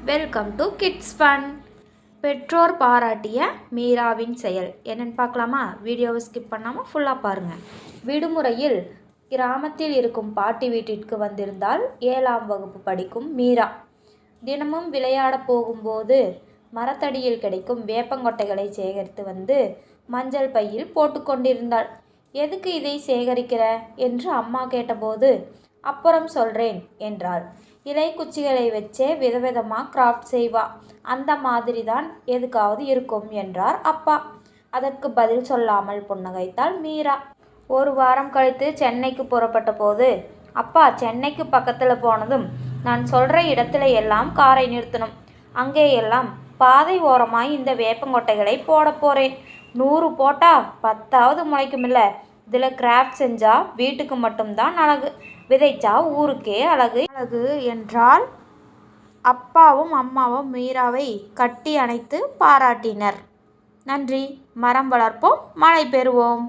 Welcome to kids fun. பெற்றோர் பாராட்டிய மீராவின் செயல் என்னன்னு பார்க்கலாமா? வீடியோவை ஸ்கிப் பண்ணாமல் ஃபுல்லாக பாருங்கள். விடுமுறையில் கிராமத்தில் இருக்கும் பாட்டி வீட்டிற்கு வந்திருந்தால் 7ஆம் வகுப்பு படிக்கும் மீரா. தினமும் விளையாட போகும்போது மரத்தடியில் கிடைக்கும் வேப்பங்கொட்டைகளை சேகரித்து வந்து மஞ்சள் பையில் போட்டு கொண்டிருந்தாள். எதுக்கு இதை சேகரிக்கிற என்று அம்மா கேட்டபோது, அப்புறம் சொல்கிறேன் என்றாள். இலை குச்சிகளை வச்சே விதவிதமாக கிராஃப்ட் செய்வா. அந்த மாதிரி தான் எதுக்காவது இருக்கும் என்றார் அப்பா. அதற்கு பதில் சொல்லாமல் புன்னகைத்தாள் மீரா. ஒரு வாரம் கழித்து சென்னைக்கு புறப்பட்ட போது, அப்பா சென்னைக்கு பக்கத்தில் போனதும் நான் சொல்கிற இடத்துல எல்லாம் காரை நிறுத்தணும். அங்கே எல்லாம் பாதை ஓரமாய் இந்த வேப்பங்கொட்டைகளை போட போகிறேன். 100 போட்டால் 10ஆவது முளைக்குமில்ல. இதில் கிராஃப்ட் செஞ்சால் வீட்டுக்கு மட்டும்தான் அழகு, விதைச்சா ஊருக்கே அழகு என்றால் அப்பாவும் அம்மாவும் மீராவை கட்டி அணைத்து பாராட்டினர். நன்றி. மரம் வளர்ப்போம், மழை பெறுவோம்.